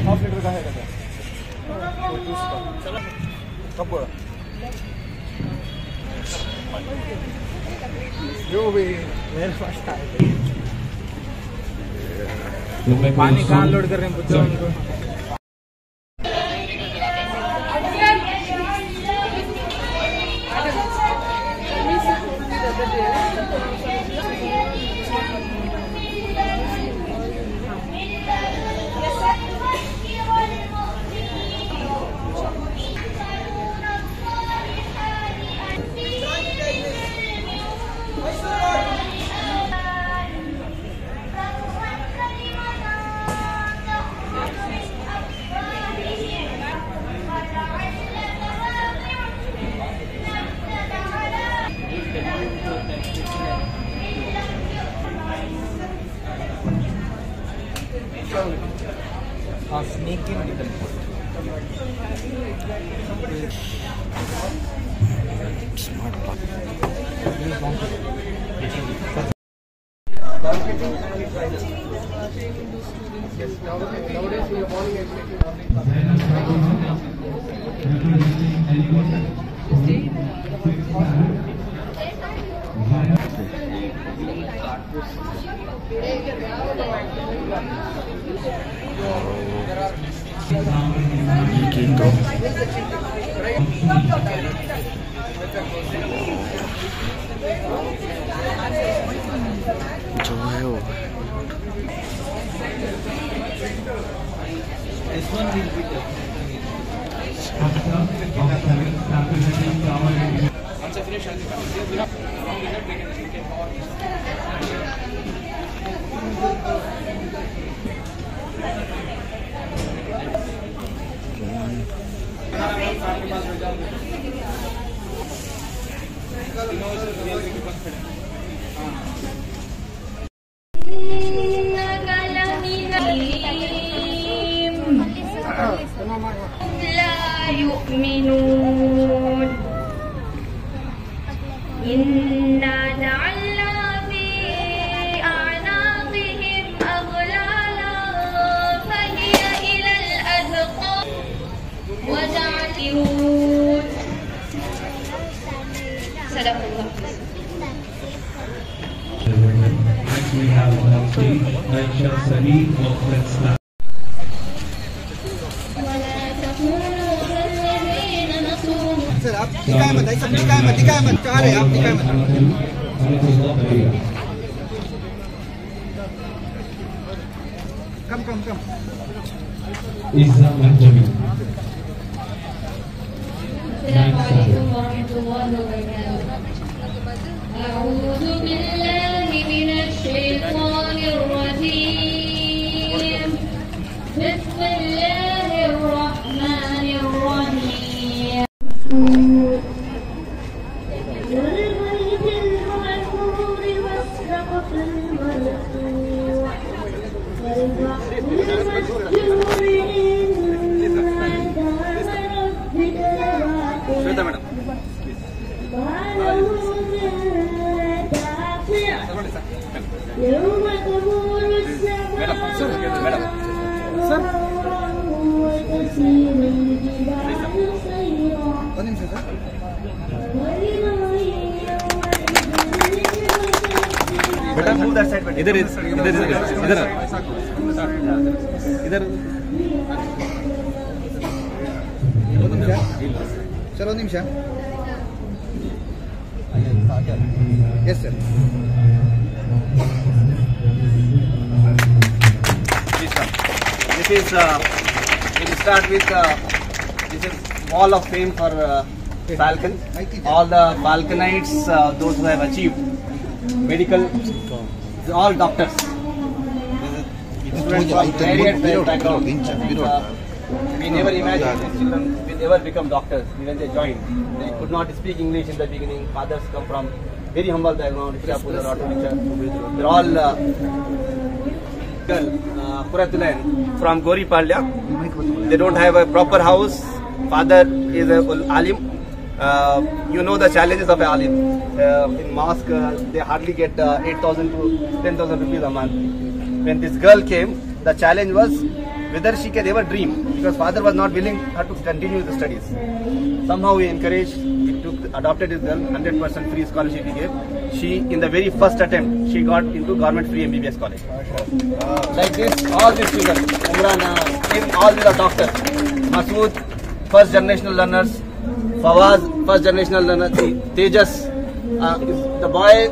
Half litre का है क्या? कब बोला? जो भी मेरे पास था। पानी कहाँ लोड कर रहे हैं पूछो उनको। हाँ स्नेक इन स्मार्ट जो है वो لا يؤمنون إنا جعلنا في أعناقهم أغلالا فهي إلى الأذقان وجعلون صدق الله. We have Aisha Saeed of Let's Start. Sir आप दिखाए मत, सब दिखाए मत कहाँ रहे आप, दिखाए मत। कम इज़्ज़ा मंजवी। أعوذ بالله من الشيطان الرجيم بسم الله الرحمن الرحيم والبيت المعمور والسقف المرفوع والبحر المسجور إن عذاب ربك لواقع يوم تمور السماء وتسير الجبال سيرا इधर चलो Nimish yes sir This is we'll start with this is Wall of Fame for Falcon. All the Falconites, those who have achieved medical, all doctors. Students from various backgrounds. We never imagined these children will ever become doctors. When they joined, they could not speak English in the beginning. Fathers come from very humble background. They're all Kuratulan from Goripalya. They don't have a proper house. Father is a alim You know the challenges of alim. In mosque, they hardly get 8,000 to 10,000 rupees a month. When this girl came, the challenge was whether she can ever dream, because father was not willing her to continue the studies. Somehow we encouraged, adopted this girl, 100% free scholarship he gave. She, in the very first attempt, she got into government free MBBS college. Like this, all these children, Umrana, all these are doctors. Masood, first generational learners. Fawaz, first generational learner. Tejas, the boy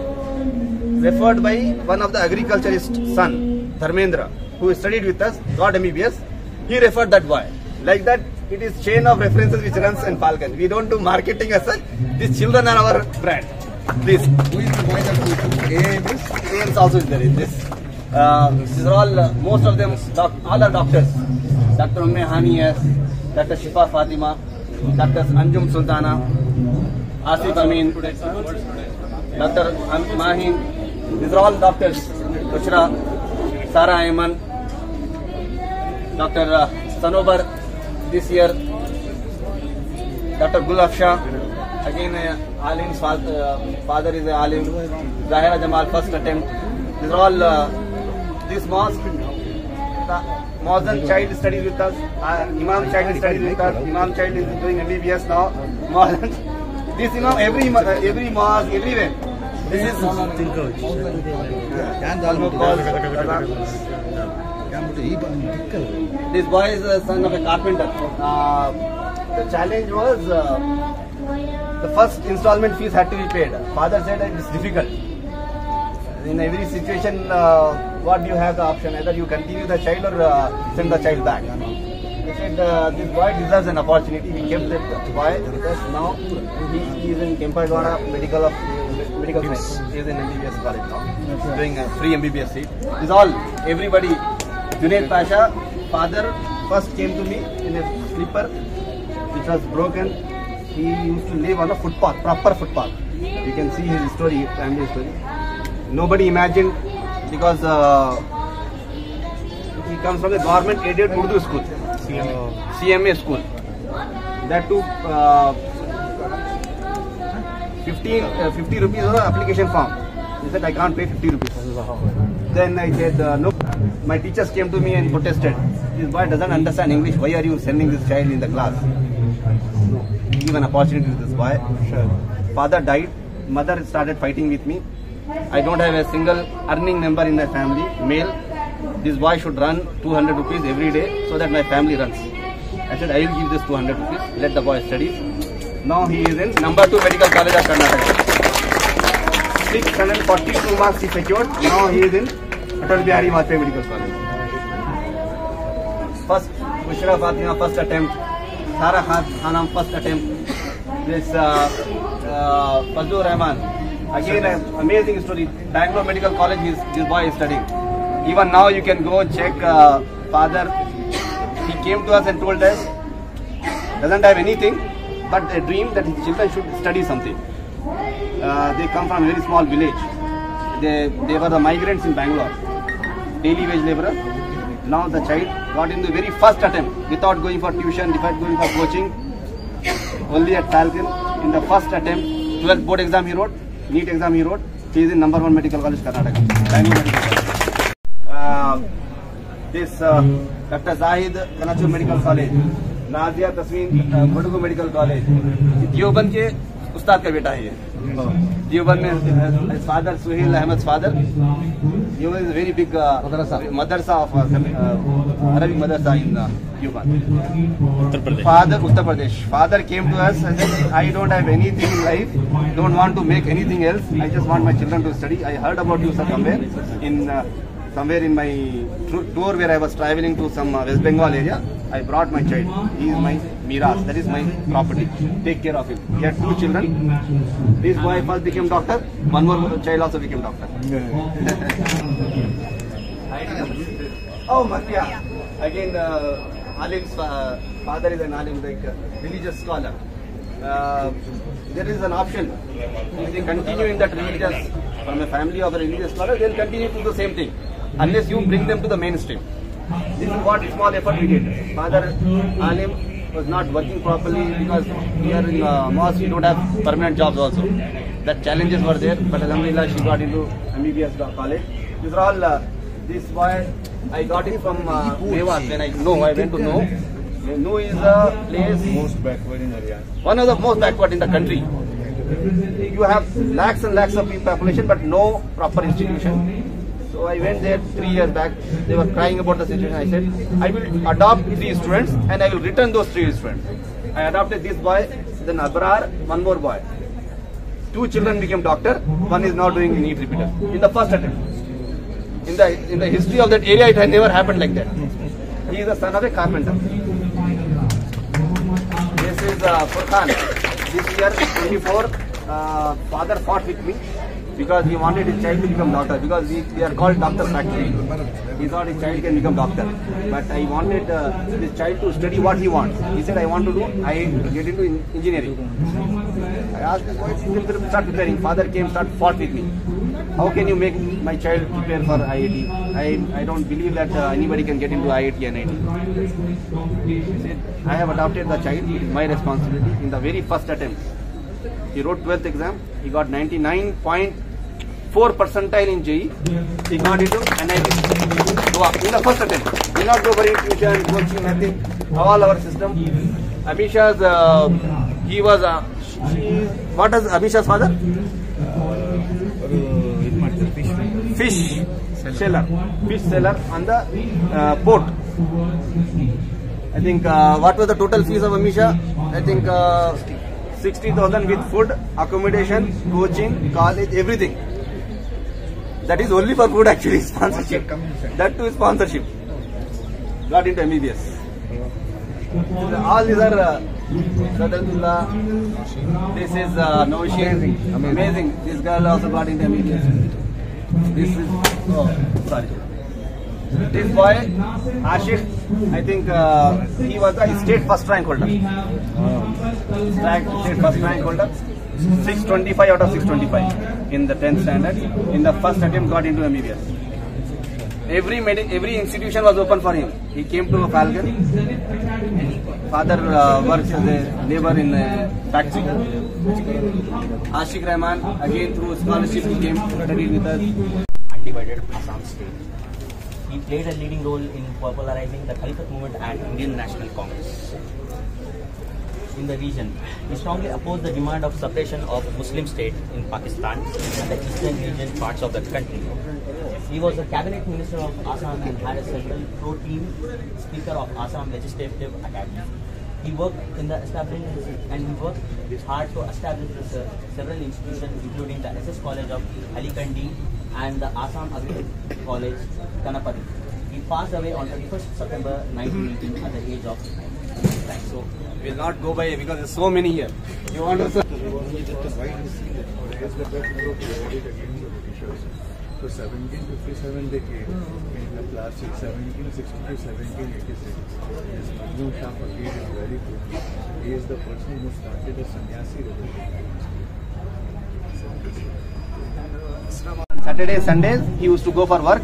referred by one of the agriculturist son, Dharmendra, who studied with us, got MBBS. He referred that boy. Like that, it is chain of references which runs in Falcon. We don't do marketing as such. These children are our brand. Please. Who is the boy that we took? AIMS? AIMS also is there in this. These are all, most of them, all are doctors. Dr. Umme Hani, yes. Dr. Shifa Fatima, Dr. Anjum Sultana, Asif Amin, Dr. Mahin. These are all doctors. Bushra, Sara Ayman, Dr. Sanobar this year, Dr. Gul Afsha, again Alim's father is Alim, Zahira Jamal, first attempt. These are all, this mosque, Mohsen child studies with us, Imam child studies with us, Imam child is doing MBBS now, Mohsen, this Imam, every mosque, everywhere. This is this boy is the son of a carpenter. The challenge was the first installment fees had to be paid. Father said that it's difficult. In every situation, what do you have the option? Either you continue the child or send the child back. He said this boy deserves an opportunity. We kept that boy because now he is in Kempagowda medical science. He is in MBBS college now, doing a free MBBS seat. This is all, everybody. Junaid Pasha, father first came to me in a slipper which was broken. He used to live on a footpath, proper footpath. You can see his story, family story. Nobody imagined, because he comes from the government aided Urdu school, CMA school. That too, 50 rupees was the application form. He said, I can't pay 50 rupees. Then I said, no. My teachers came to me and protested. This boy doesn't understand English. Why are you sending this child in the class? No. Give an opportunity to this boy. Sure. Father died. Mother started fighting with me. I don't have a single earning member in my family, male. This boy should run 200 rupees every day so that my family runs. I said, I will give this 200 rupees. Let the boy study. Now he is in number 2 Medical College of Karnataka. 642 marks he secured. Now he is in Atal Bihari Vajpayee Medical College. First, Bushra Fatima, first attempt. Sara Khanam, first attempt. This Fazlur Rahman, again an amazing story. Bangalore Medical College, this boy is studying. Even now you can go check father. He came to us and told us, doesn't have anything, but a dream that his children should study something. They come from a very small village. They were the migrants in Bangalore, daily wage laborer. Now the child got in the very first attempt, without going for tuition, without going for coaching, only at Falcon. In the first attempt, 12th board exam he wrote, NEET exam he wrote. He is in number 1 Medical College, Karnataka. Bangalore Medical College. This Dr. Zahid, Kanachur Medical College. Nazia Tasween, Kodugu Medical College. Deoband के उस्ताद का बेटा है ये. Deoband में his father, Suhail Ahmed's father. Deoband is a very big madrasa of Arabic madrasa in Deoband. Father, Uttar Pradesh. Father came to us and said, I don't have anything in life, don't want to make anything else. I just want my children to study. I heard about you somewhere in my tour where I was traveling to some West Bengal area. I brought my child. He is my miras. That is my property. Take care of him. He had 2 children. This boy first became doctor. One more child also became doctor. Oh, Matya. Again, Alim's father is an Alim, like religious scholar. There is an option. If they continue in that religious, from a family of a religious scholar, they will continue to do the same thing. Unless you bring them to the mainstream. This is what small effort we did. Father Alim was not working properly because here in mosque we don't have permanent jobs also. That challenges were there, but alhamdulillah she got into MBBS college. These are all, this boy, I got it from Mewat when I went to know. No is a place Most backward in Haryana. one of the most backward in the country. You have lakhs and lakhs of people population, but no proper institution. So I went there 3 years back. They were crying about the situation. I said, I will adopt 3 students and I will return those 3 students. I adopted this boy, then Abrar, one more boy. 2 children became doctor. One is now doing NEET repeater in the first attempt. In the history of that area, it has never happened like that. He is the son of a carpenter. This is Furqan. This year, 24, father fought with me because he wanted his child to become doctor, because we are called doctor factory. He thought his child can become doctor. But I wanted this child to study what he wants. He said, I want to get into engineering. I asked this boy to start preparing. Father came, fought with me. How can you make my child prepare for IIT? I don't believe that anybody can get into IIT and NIT. He said, I have adopted the child. It is my responsibility. In the very first attempt, he wrote 12th exam. He got 99.4 percentile in JEE. He got into NIT. In the first attempt. He did not go for tuition, coaching, nothing. All our system. Amisha's, he was, what is Amisha's father? Fish seller on the port. I think what was the total fees of Amisha? I think 60,000 with food, accommodation, coaching, college, everything. That is only for food actually, sponsorship. That too is sponsorship. Got into MBBS. All these are Sadalullah. This is Nausheen. Amazing. This girl also got into MBBS. This is, this boy, Ashif, I think he was the state first rank holder. State first rank holder. 625 out of 625 in the 10th standard. In the first attempt got into MBBS. Every institution was open for him. He came to Falcon. Father works as a labor in a factory. Ashik Rahman, again through scholarship, he came to study with us. Undivided Assam state. He played a leading role in popularizing the Khalifat movement and Indian National Congress in the region. He strongly opposed the demand of separation of Muslim state in Pakistan and the eastern region parts of the country. He was a cabinet minister of Assam and had a central pro-team speaker of Assam Legislative Academy. He worked in the establishment and he worked hard to establish several institutions, including the SS College of Hailakandi and the Assam Agricultural College, Kanapati. He passed away on 31st September 1918 at the age of 90. So we will not go by because there are so many here. You want to? So 1757 they came in the class 1760 to 1786. This Majnun Shah Fakir is very good. He is the person who started the sannyasi revolution. Saturdays, Sundays, he used to go for work.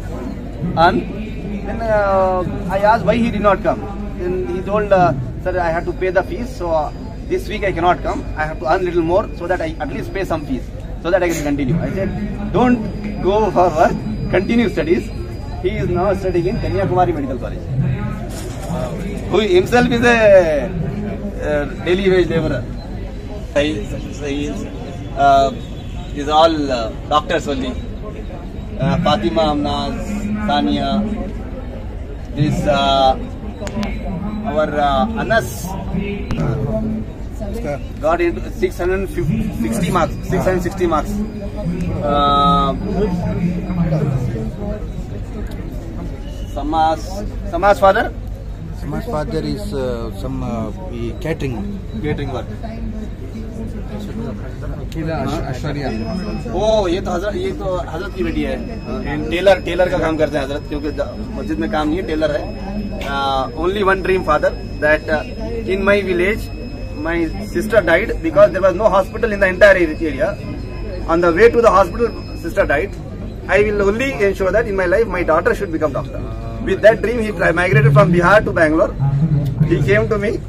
And then I asked why he did not come. Then he told, sir, I had to pay the fees, so this week I cannot come. I have to earn a little more so that I at least pay some fees, so that I can continue. I said, don't go for work, continue studies. He is now studying in Kanyakumari Medical College. Who himself is a daily wage laborer. These are all doctors only. Fatima Amnaz, Sania, this our Anas got into 660 marks. 660 marks. Samaj father? Samaj father is some catering work. ओ ये तो हजरत की बेटी है. Taylor का काम करते हैं हजरत, क्योंकि मस्जिद में काम नहीं है, टेलर है. Only one dream, father, that in my village my sister died because there was no hospital in the entire area. On the way to the hospital, sister died. I will only ensure that in my life my daughter should become doctor. With that dream, he migrated from Bihar to Bangalore. He came to me.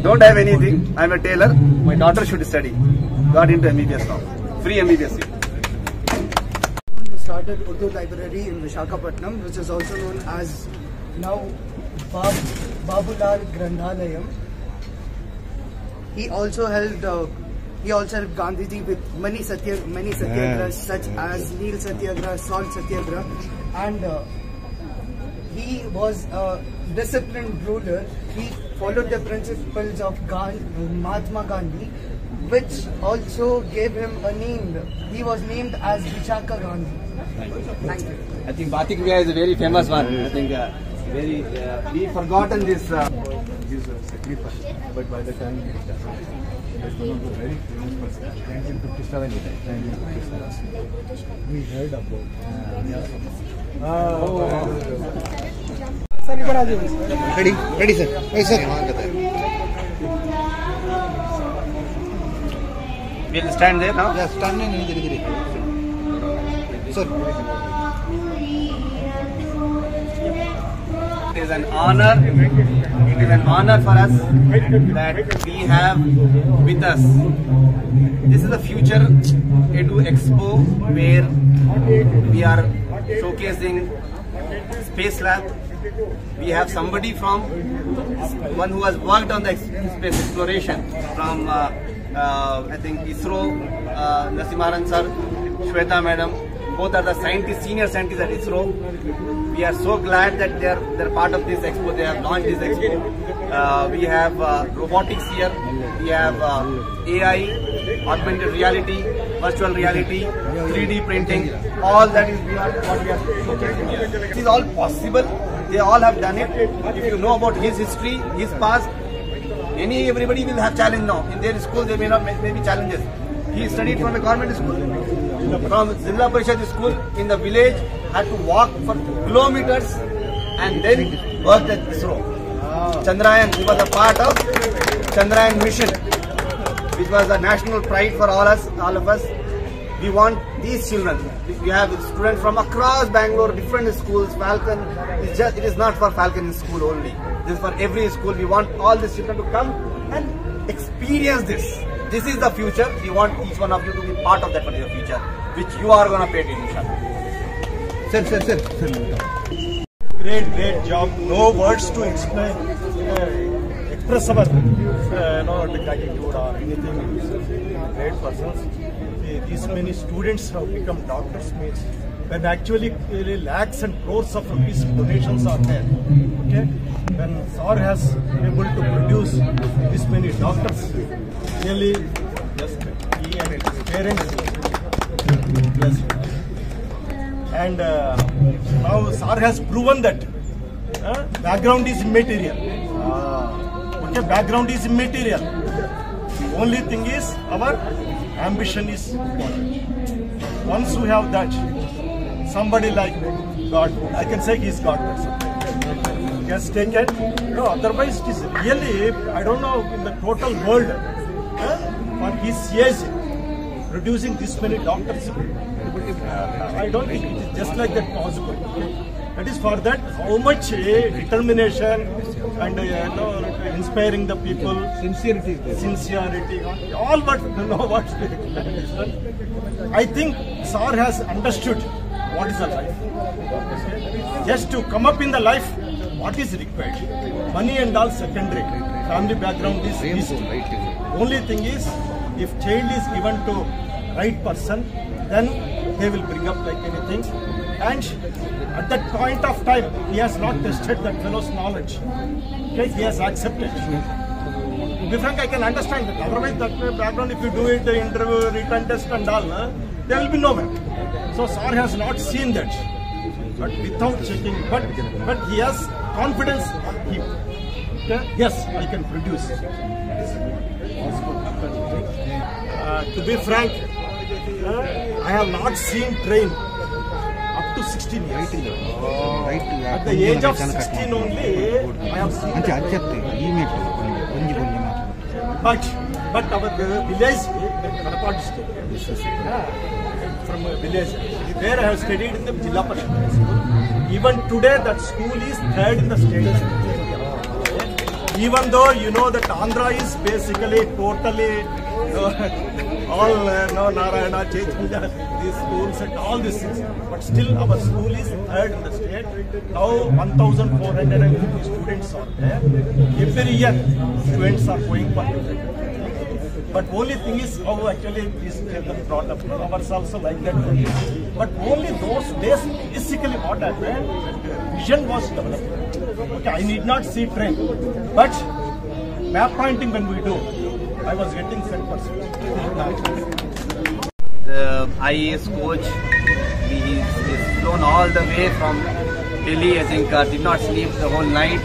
don't have anything. I'm a tailor. My daughter should study. Got into MBBS now. Free MBBS seat. We started Urdu Library in Visakhapatnam, which is also known as now Babulal Grandhalayam. He also helped Gandhiji with many satyagrahas such as Neel Satyagraha, Salt Satyagraha, and he was a disciplined ruler. He followed the principles of Mahatma Gandhi, which also gave him a name. He was named as Vishaka Gandhi. Thank you. I think Batik Mia is a very famous one. I think we've forgotten this. He's a sacrifice, but by the time he died, he was one of the very famous persons. 1957 he died. 1957. We heard about. Ready, sir. Hey, sir. We'll stand there now. Yeah, stand in. Sir. It is an honor. It is an honor for us that we have with us. This is the Future Edu Expo, where we are showcasing Space Lab. We have somebody from one who has worked on the space exploration from I think ISRO, Nasimaran sir, Shweta madam. Both are the scientists, senior scientists at ISRO. We are so glad that they're part of this expo. They have launched this expo. We have robotics here. We have AI, augmented reality, virtual reality, 3D printing. All that is what we are showcasing here. It is all possible. They all have done it. If you know about his history, his past, everybody will have challenge now. In their school, there may be challenges. He studied from a government school, from Zilla Parishad school in the village, had to walk for kilometers and then worked at ISRO. Chandrayaan, he was a part of Chandrayaan mission, which was a national pride for all of us. We want these children. We have students from across Bangalore, different schools. Falcon, it is not for Falcon school only. This is for every school. We want all these children to come and experience this. This is the future. We want each one of you to be part of that particular future, which you are going to pay attention. Sir. Great job. No words to express our the gratitude or anything. Great persons. These many students have become doctors means when actually lakhs and crores of rupees donations are there. Okay, when SAR has able to produce this many doctors, really just he and his parents blessed. And now SAR has proven that background is immaterial. Okay, background is immaterial. The only thing is our ambition is important. Once we have that, somebody like God, I can say he is God person. He has taken. No, otherwise it is really, I don't know, in the total world, for his age, producing this many doctors, I don't think it is just like that possible. That is for that how much determination and inspiring the people, sincerity, all but what I think SAR has understood what is a life. Just to come up in the life, what is required. Money and all secondary. Family background is easy. Only thing is, if child is given to right person, then they will bring up like anything. And at that point of time, he has not tested that fellow's knowledge. Okay, he has accepted. To be frank, I can understand that. Otherwise, that background, if you do it, the interview, written test and all, there will be nowhere. So SAR has not seen that. But without checking, but he has confidence on him. Okay? Yes, I can produce. To be frank, I have not seen train up to 16 years. At the age of 16 only, I have seen but our village, Kadapa district, from a village, where I have studied in the Jilla Parishad school. Even today, that school is third in the state. even though you know that Andhra is basically totally all Narayana, Chaitanya, these schools and all these things, but still our school is third in the state. Now 1,450 students are there. Every year students are going for different. But only thing is how actually these children brought up. Ours also like that. But only those days, basically what happened, vision was developed. Okay, I need not see train, but map pointing when we do, I was getting 10%. The IAS coach, he's flown all the way from Delhi. I think did not sleep the whole night.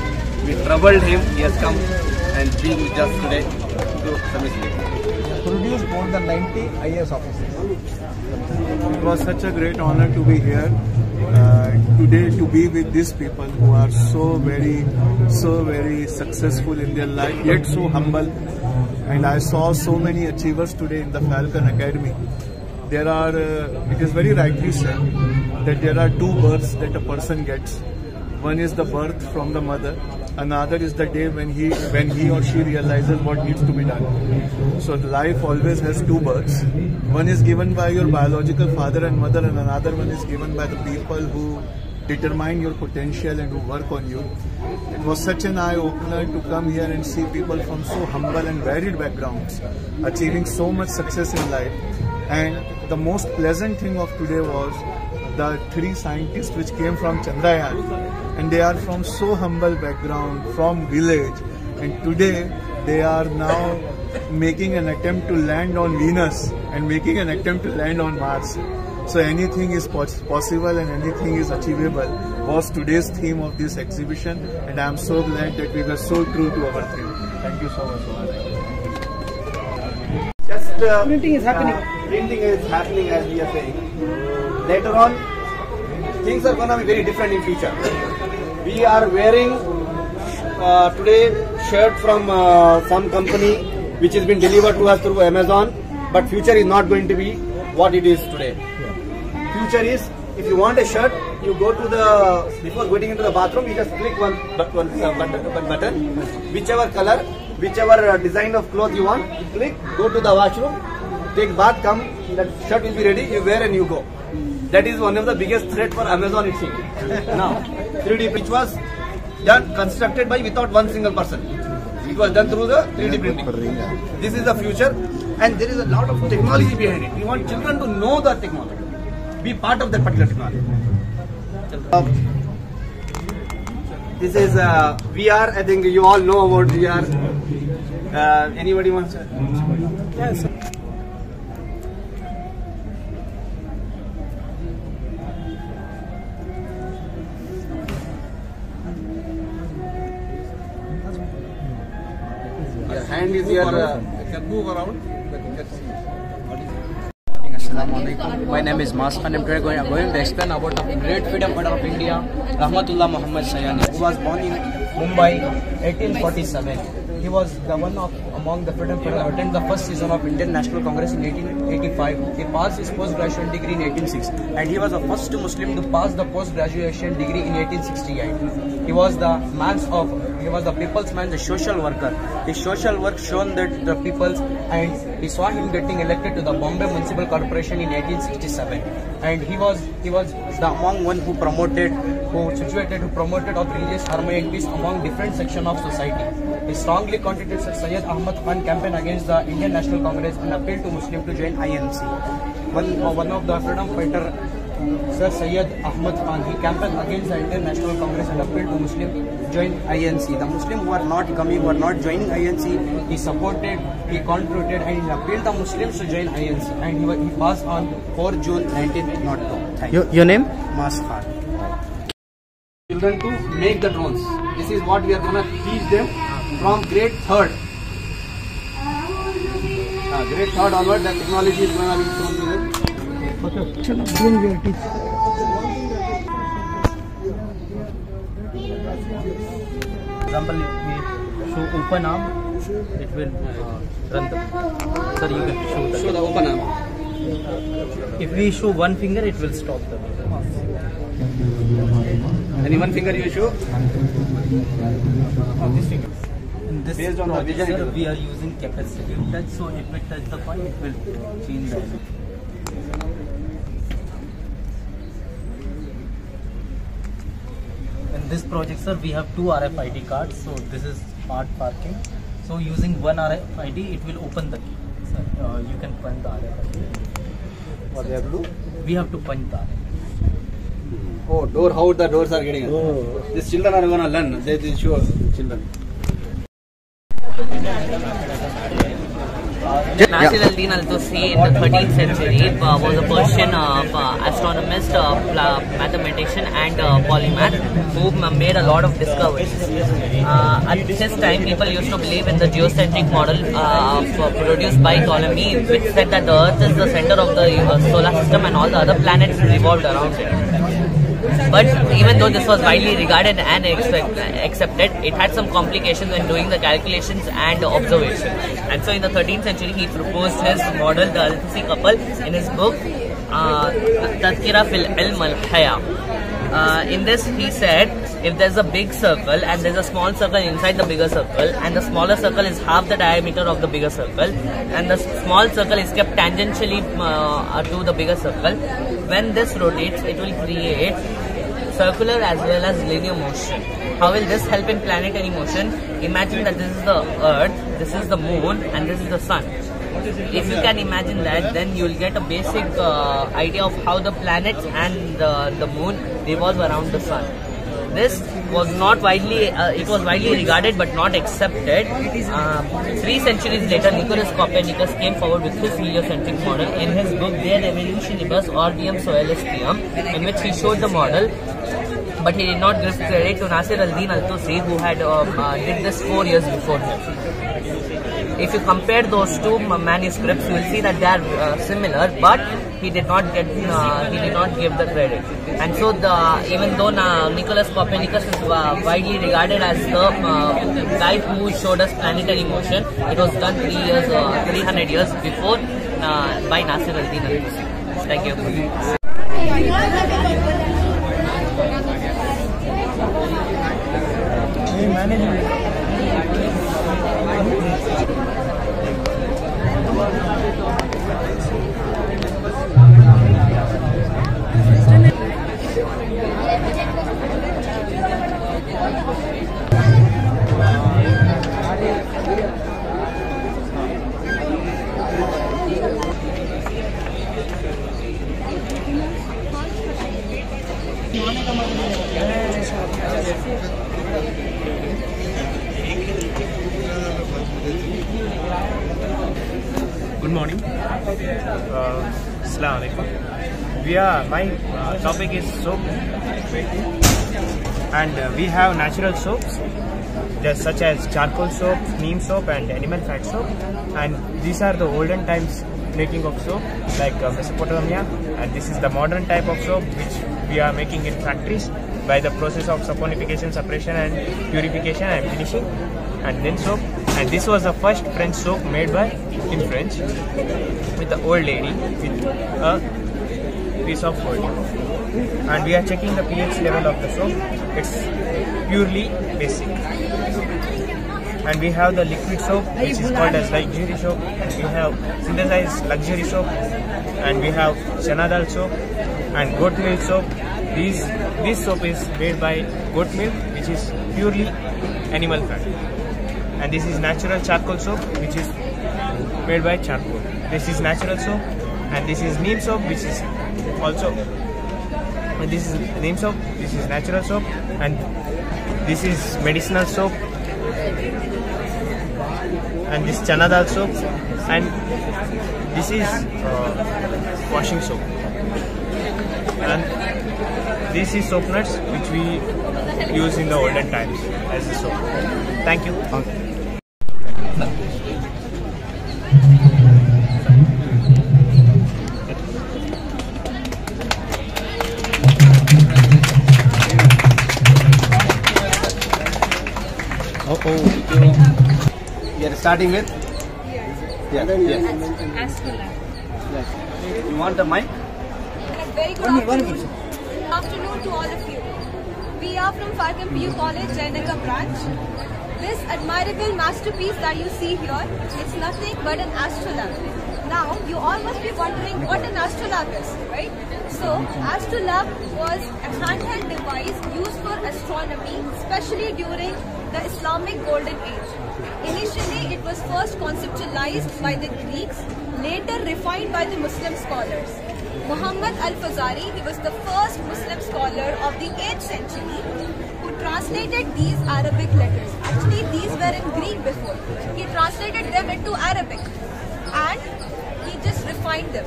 We troubled him. He has come and been with us today to submit. Produced more than 90 IAS officers. It was such a great honor to be here today, to be with these people who are so very successful in their life, yet so humble. And I saw so many achievers today in the Falcon Academy. There are, it is very rightly said that there are two births that a person gets. One is the birth from the mother. Another is the day when he or she realizes what needs to be done. So life always has two births. One is given by your biological father and mother, and another one is given by the people who determine your potential and who work on you. It was such an eye-opener to come here and see people from so humble and varied backgrounds achieving so much success in life. And the most pleasant thing of today was the 3 scientists which came from Chandrayaan. And they are from so humble background, from village, and today they are now making an attempt to land on Venus and making an attempt to land on Mars. So anything is possible and anything is achievable was today's theme of this exhibition, and I am so glad that we were so true to our theme. Thank you so much. Just printing is happening. Printing is happening as we are saying. Later on, things are going to be very different in future. We are wearing today shirt from some company which has been delivered to us through Amazon, but future is not going to be what it is today. Future is, if you want a shirt, you go to the, before getting into the bathroom, you just click one button, whichever color, whichever design of cloth you want, you click, go to the washroom, take bath, come, that shirt will be ready, you wear and you go. That is one of the biggest threat for Amazon, it seems. Now, 3D which was done, constructed by without one single person. It was done through the 3D printing. This is the future, and there is a lot of technology behind it. We want children to know the technology, be part of that particular technology. This is VR. I think you all know about VR. Anybody wants to? Yes. Your hand is here. Can move around. Assalamualaikum. My name is Maskan. I'm going to explain about the great freedom fighter of India, Rahmatullah Muhammad Sayani, who was born in Mumbai, 1847. He was the one of among the freedom fighters who attended the first season of Indian National Congress in 1885. He passed his post-graduation degree in 1806, and he was the first Muslim to pass the post-graduation degree in 1868. He was the people's man, the social worker. His social work shown that the people's, and we saw him getting elected to the Bombay Municipal Corporation in 1867. And he was the among one who promoted of religious harmony and peace among different sections of society. He strongly contributed Sir Syed Ahmad Khan campaign against the Indian National Congress and appealed to Muslims to join INC. One of the freedom fighter, Sir Syed Ahmad Khan, he campaigned against the Indian National Congress and appealed to Muslims to join INC. The Muslims who are not coming, who are not joining INC, he supported, he contributed, and he appealed the Muslims to join INC. And he passed on 4 June 1902. Thank you. Your name? Mas Khan. Children to make the drones. This is what we are going to teach them from grade 3rd. Grade 3rd onward, the technology is going to be shown to them. Example, if we show open arm, it will run the. Sir, you can show the open arm. If we show one finger, it will stop the. Any one finger you show? This finger. In this Based on the project, vision, sir, we are using capacitive touch, so if it touch the coin, it will change the image. In this project, sir, we have 2 RFID cards, so this is smart parking. So using one RFID, it will open the key. Sir, you can punch the RFID. What they have to do? We have to punch the RFID. Oh, door, how the doors are getting. Oh. These children are going to learn. They will show children. Nasir al-Din al-Tusi in the 13th century was a Persian astronomist, mathematician and polymath who made a lot of discoveries. At his time, people used to believe in the geocentric model produced by Ptolemy, which said that the Earth is the center of the solar system and all the other planets revolved around it. But even though this was widely regarded and accepted, it had some complications when doing the calculations and observation. And so in the 13th century, he proposed his model, the Al-Tusi couple, in his book, Tadhkira fil Ilm al-Haya. In this, he said, if there's a big circle and there's a small circle inside the bigger circle, and the smaller circle is half the diameter of the bigger circle, and the small circle is kept tangentially to the bigger circle, when this rotates, it will create circular as well as linear motion. How will this help in planetary motion? Imagine that this is the Earth, this is the Moon, and this is the Sun. If you can imagine that, then you will get a basic idea of how the planets and the Moon revolve around the Sun. This was not widely, it was widely regarded but not accepted. 3 centuries later, Nicolaus Copernicus came forward with his heliocentric model in his book De Revolutionibus Orbium Coelestium, in which he showed the model. But he did not give credit to Nasir al-Din al-Tusi, who had did this 4 years before him. If you compare those 2 manuscripts, you will see that they are similar, but he did not give the credit. And so, even though Nicolaus Copernicus is widely regarded as the guy who showed us planetary motion, it was done 300 years before by Nasir al-Din al-Tusi. Thank you. Good morning. Assalamu alaikum. My topic is soap, and we have natural soaps such as charcoal soap, neem soap, and animal fat soap. And these are the olden times making of soap, like Mesopotamia. And this is the modern type of soap which we are making in factories by the process of saponification, separation, and purification and finishing, and then soap. And this was the first French soap made in French with the old lady with a piece of wood. And we are checking the pH level of the soap. It's purely basic. And we have the liquid soap, which is called as luxury soap. We have synthesized luxury soap, and we have chana dal soap and goat milk soap. This soap is made by goat milk, which is purely animal fat. And this is natural charcoal soap, which is made by charcoal. This is natural soap, and this is neem soap, which is also. And this is neem soap. This is natural soap, and this is medicinal soap. And this chana dal soap, and this is washing soap. And this is soap nuts, which we use in the olden times as a soap. Thank you. We are starting with? Yes. Yes. You want the mic? Very good afternoon to all of you. We are from Falcon PU College, Jayanagar branch. This admirable masterpiece that you see here, it's nothing but an astrolabe. Now, you all must be wondering what an astrolabe is, right? So, astrolabe was a handheld device used for astronomy, especially during the Islamic Golden Age. Initially, it was first conceptualized by the Greeks, later refined by the Muslim scholars. Muhammad al-Fazari, he was the first Muslim scholar of the 8th century who translated these Arabic letters. Actually, these were in Greek before. He translated them into Arabic and he just refined them.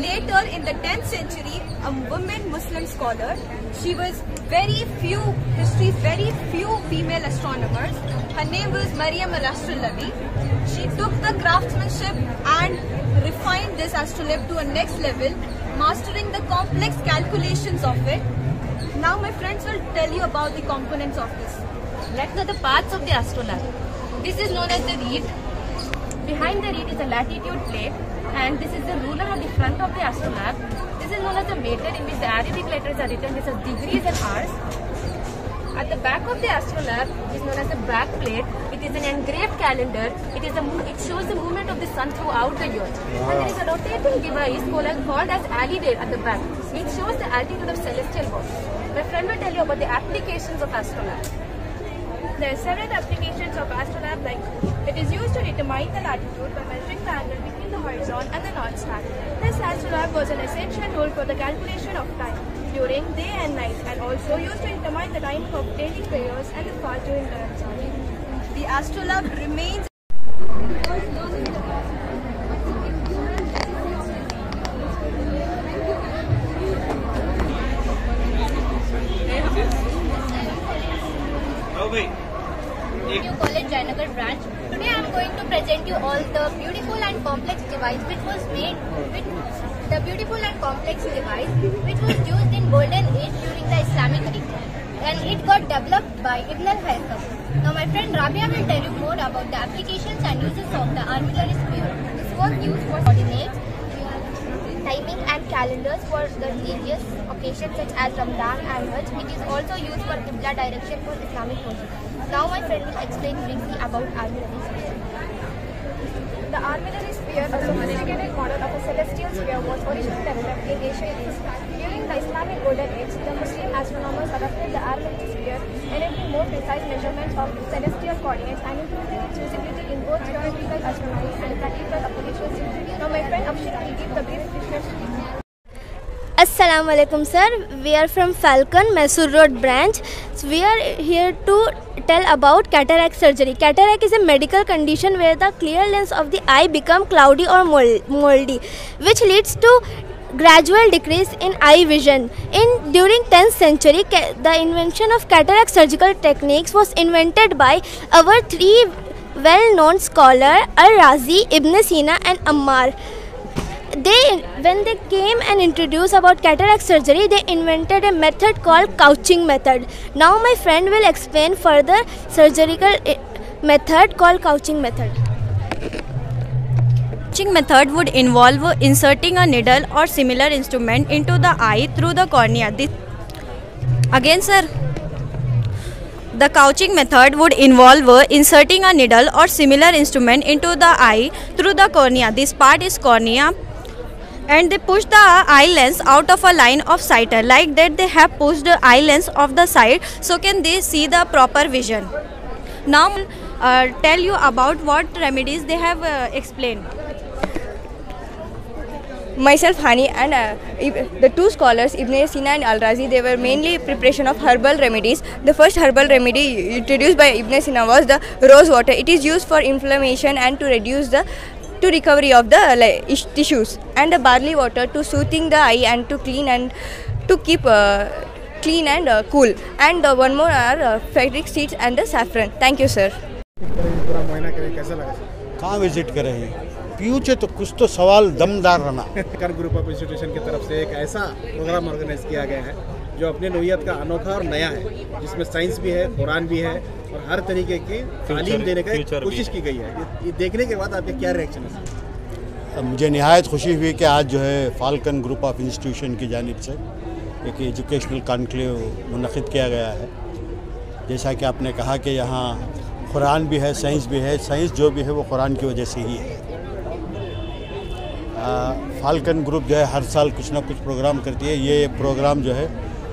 Later, in the 10th century, a woman Muslim scholar, she was very few female astronomers. Her name was Maryam al-Astrolabi. She took the craftsmanship and refined this astrolabe to a next level, mastering the complex calculations of it. Now my friends will tell you about the components of this. Let's know the parts of the astrolabe. This is known as the reed. Behind the reed is a latitude plate, and this is the ruler at the front of the astrolabe. This is known as the meter, in which the Arabic letters are written. This is degrees and hours. At the back of the astrolabe is known as the back plate. It is an engraved calendar. It shows the movement of the sun throughout the year. Wow. And there is a rotating device called as alidade at the back. It shows the altitude of celestial bodies. My friend will tell you about the applications of astrolabe. There are several applications of astrolabe, like it is used to determine the latitude by measuring the angle between the horizon and the North Star. This astrolabe was an essential tool for the calculation of time during day and night, and also used to determine the timing of daily prayers and the fast during the Ramzan. The astrolabe remains New College Jayanagar branch. Today I am going to present you all the beautiful and complex device which was used in Golden Age during the Islamic Age, and it got developed by Ibn al-Haytham. Now my friend Rabia will tell you more about the applications and uses of the armillary sphere. This was used for coordinates, timing and calendars for the religious occasions such as Ramadan and Hajj. It is also used for Qibla direction for Islamic worship. Now my friend will explain briefly about armillary sphere. The armillary sphere, a sophisticated model of a celestial sphere, was originally developed in ancient East. During the Islamic Golden Age, the Muslim astronomers adopted the armillary sphere, enabling more precise measurements of celestial coordinates and improving its usability in both theoretical astronomy and practical applications. Now my friend Akshita will give the brief description. Assalamu alaikum sir, we are from Falcon, Mysore Road branch. So we are here to tell about cataract surgery. Cataract is a medical condition where the clear lens of the eye become cloudy or moldy, which leads to gradual decrease in eye vision. During 10th century, the invention of cataract surgical techniques was invented by our three well-known scholars, Al-Razi, Ibn Sina and Ammar. When they came and introduced about cataract surgery, they invented a method called couching method. Now my friend will explain further surgical method called couching method. Couching method would involve inserting a needle or similar instrument into the eye through the cornea. Again sir. The couching method would involve inserting a needle or similar instrument into the eye through the cornea. This part is cornea, and they push the eye lens out of a line of sight. Like that they have pushed the eye lens of the side, so can they see the proper vision. Now tell you about what remedies they have explained. Myself Hani and the two scholars Ibn Sina and Al-Razi, they were mainly preparation of herbal remedies. The first herbal remedy introduced by Ibn Sina was the rose water. It is used for inflammation and to reduce the recovery of the tissues, and the barley water to soothing the eye and to clean and to keep clean and cool. And one more are fenugreek seeds and the saffron. Thank you sir. कहाँ visit कर रहे हैं? पूछे तो कुछ तो सवाल दमदार रहना। ग्रुप ऑफ इंस्टीट्यूशन की तरफ से एक ऐसा प्रोग्राम ऑर्गेनाइज किया गया है जो अपने नौयत का अनोखा और नया है, जिसमें साइंस भी है, कुरान भी है और हर तरीके की तालीम देने की कोशिश की गई है। ये देखने के बाद आपके क्या रिएक्शन है? मुझे निहायत खुशी हुई कि आज जो है फाल्कन ग्रुप ऑफ इंस्टीट्यूशन की जानिब से एक एजुकेशनल कॉन्क्लेव मुनक़िद किया गया है। जैसा कि आपने कहा कि यहाँ कुरान भी है, साइंस भी है। साइंस जो भी है वो कुरान की वजह से ही है। फाल्कन ग्रुप जो है हर साल कुछ ना कुछ प्रोग्राम करती है। ये प्रोग्राम जो है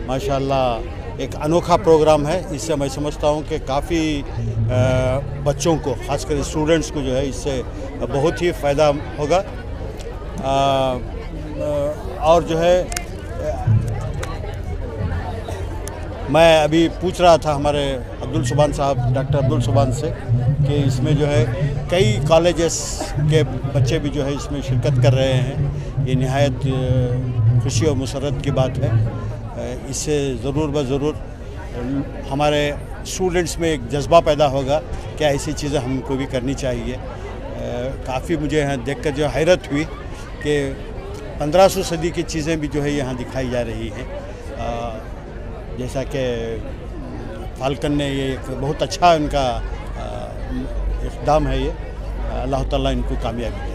माशाल्लाह एक अनोखा प्रोग्राम है। इससे मैं समझता हूँ कि काफ़ी बच्चों को, ख़ासकर स्टूडेंट्स को जो है इससे बहुत ही फ़ायदा होगा। और जो है मैं अभी पूछ रहा था हमारे अब्दुल सुभान साहब, डॉक्टर अब्दुल सुभान से, कि इसमें जो है कई कॉलेजेस के बच्चे भी जो है इसमें शिरकत कर रहे हैं। ये निहायत खुशी और मुसरत की बात है। इससे ज़रूर ब ज़रूर हमारे स्टूडेंट्स में एक जज्बा पैदा होगा कि ऐसी चीज़ें हमको भी करनी चाहिए। काफ़ी मुझे यहाँ देखकर जो हैरत हुई कि 1500 सदी की चीज़ें भी जो है यहाँ दिखाई जा रही हैं। जैसा कि फाल्कन ने ये एक बहुत अच्छा उनका इक़दाम है। ये अल्लाह ताला इनको कामयाबी दे।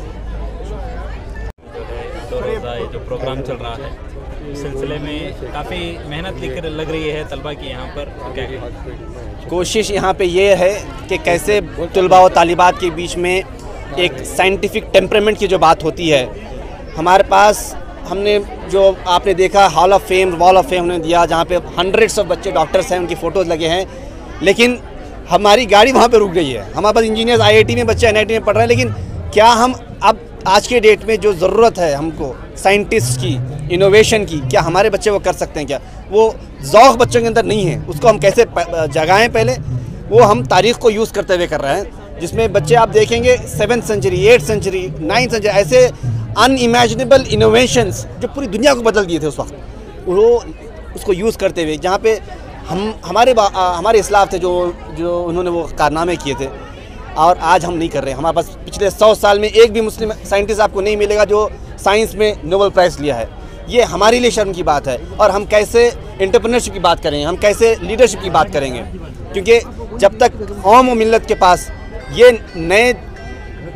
दो रोज़ा ये जो प्रोग्राम चल रहा है इस सिलसिले में काफ़ी मेहनत लग रही है तलबा की यहाँ पर। क्या कोशिश यहाँ पे ये है कि कैसे तलबा व तालिबात के बीच में एक साइंटिफिक टेम्परामेंट की जो बात होती है, हमारे पास हमने जो आपने देखा hall of fame, wall of fame हमने दिया, जहाँ पे हंड्रेड्स ऑफ बच्चे डॉक्टर्स हैं, उनकी फ़ोटोज़ लगे हैं, लेकिन हमारी गाड़ी वहाँ पे रुक गई है। हमारे पास इंजीनियर्स IIT में बच्चे NIT में पढ़ रहे हैं, लेकिन क्या हम अब आज के डेट में जो ज़रूरत है हमको साइंटिस्ट की, इनोवेशन की, क्या हमारे बच्चे वो कर सकते हैं? क्या वो ज़ौक़ बच्चों के अंदर नहीं है? उसको हम कैसे जगाएँ? पहले वो हम तारीख़ को यूज़ करते हुए कर रहे हैं, जिसमें बच्चे आप देखेंगे 7th century, 8th century, 9th century, ऐसे अनइमेजिनेबल इनोवेशंस जो पूरी दुनिया को बदल दिए थे उस वक्त, वो उसको यूज़ करते हुए जहाँ पे हमारे इस्लाफ थे जो उन्होंने वो कारनामे किए थे, और आज हम नहीं कर रहे हैं। हमारे पास पिछले 100 साल में एक भी मुस्लिम साइंटिस्ट आपको नहीं मिलेगा जो साइंस में नोबेल प्राइज़ लिया है। ये हमारे लिए शर्म की बात है। और हम कैसे एंटरप्रेन्योरशिप की बात करेंगे, हम कैसे लीडरशिप की बात करेंगे, क्योंकि जब तक कौम और मिल्लत के पास ये नए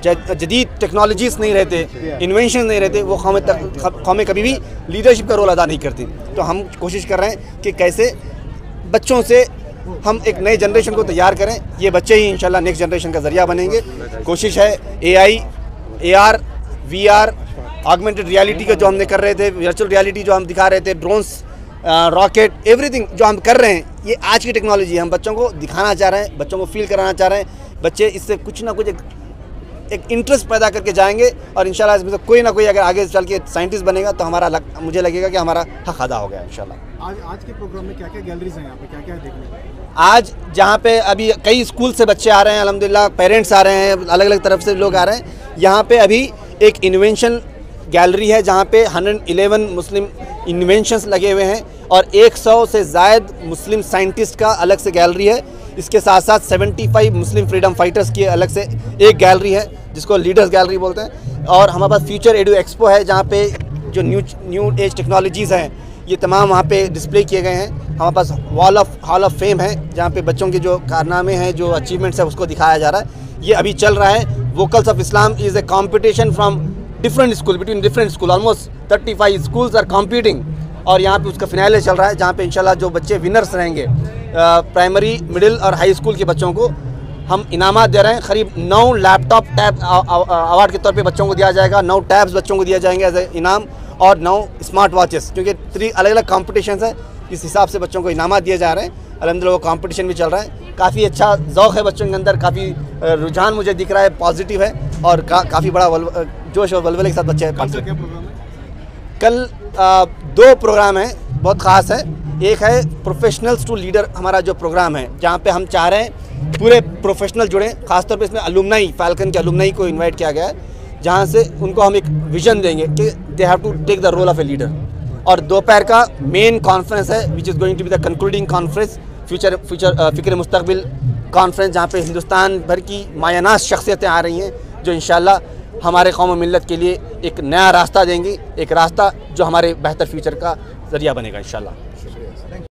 जदीद टेक्नोलॉजीज़ नहीं रहते, इन्वेंशन नहीं रहते, वो कौमें कभी भी लीडरशिप का रोल अदा नहीं करती। तो हम कोशिश कर रहे हैं कि कैसे बच्चों से हम एक नए जनरेशन को तैयार करें। ये बच्चे ही इंशाल्लाह नेक्स्ट जनरेशन का ज़रिया बनेंगे। कोशिश है AI, AR, VR, augmented reality का जो हमने कर रहे थे, वर्चुअल रियलिटी जो हम दिखा रहे थे, ड्रोन्स, रॉकेट, एवरीथिंग जो हम कर रहे हैं, ये आज की टेक्नोलॉजी है। हम बच्चों को दिखाना चाह रहे हैं, बच्चों को फील कराना चाह रहे हैं। बच्चे इससे कुछ ना कुछ एक इंटरेस्ट पैदा करके जाएंगे, और इंशाल्लाह इसमें से कोई ना कोई अगर आगे चल के साइंटिस्ट बनेगा तो मुझे लगेगा कि हमारा हक अदा हो गया इंशाल्लाह। आज के प्रोग्राम में क्या-क्या गैलरीज हैं यहाँ पे, क्या-क्या देखने को? आज जहाँ पे अभी कई स्कूल से बच्चे आ रहे हैं, अल्हम्दुलिल्लाह पेरेंट्स आ रहे हैं, अलग अलग तरफ से लोग आ रहे हैं। यहाँ पे अभी एक इन्वेंशन गैलरी है जहाँ पे 111 मुस्लिम इन्वेंशंस लगे हुए हैं, और 100 से ज़ायद मुस्लिम साइंटिस्ट का अलग से गैलरी है। इसके साथ साथ 75 मुस्लिम फ्रीडम फाइटर्स की अलग से एक गैलरी है जिसको लीडर्स गैलरी बोलते हैं। और हमारे पास फ्यूचर एडू एक्सपो है जहाँ पे जो न्यू एज टेक्नोलॉजीज़ हैं ये तमाम वहाँ पे डिस्प्ले किए गए हैं। हमारे पास हॉल ऑफ फेम है जहाँ पे बच्चों के जो कारनामे हैं, जो अचीवमेंट्स है, उसको दिखाया जा रहा है। ये अभी चल रहा है। Vocals of Islam is a competition from different school, between different school, almost 35 schools are competing, और यहाँ पे उसका फिनाले चल रहा है जहाँ पे इंशाल्लाह जो बच्चे विनर्स रहेंगे, प्राइमरी, मिडिल और हाई स्कूल के बच्चों को हम इनामात दे रहे हैं। करीब 9 लैपटॉप टैब अवार्ड के तौर पे बच्चों को दिया जाएगा, 9 टैब्स बच्चों को दिया जाएंगे एज ए इनाम, और 9 स्मार्ट वॉचेस, क्योंकि 3 अलग अलग कॉम्पिटिशन है, इस हिसाब से बच्चों को इनामात दिए जा रहे हैं। अल्हम्दुलिल्लाह वो कॉम्पिटिशन भी चल रहा है। काफ़ी अच्छा ज़ौक़ है बच्चों के अंदर, काफ़ी रुझान मुझे दिख रहा है, पॉजिटिव है, और काफ़ी बड़ा जोश और वलवले के साथ बच्चे कल 2 प्रोग्राम हैं बहुत ख़ास है। एक है प्रोफेशनल्स टू लीडर, हमारा जो प्रोग्राम है जहाँ पे हम चाह रहे हैं पूरे प्रोफेशनल जुड़े, खासतौर पे इसमें अलुमनाई, फाल्कन के अलुमनाई को इनवाइट किया गया है, जहाँ से उनको हम एक विजन देंगे कि they have to take the role of a leader. और दोपहर का मेन कॉन्फ्रेंस है which is going to be the concluding conference, फ़िक्र मुस्तकबिल कॉन्फ्रेंस, जहाँ पे हिंदुस्तान भर की मायनाज शख्सियतें आ रही हैं जो इंशाल्लाह हमारे कौम और मिल्लत के लिए एक नया रास्ता देंगी, एक रास्ता जो हमारे बेहतर फ्यूचर का ज़रिया बनेगा इंशाल्लाह।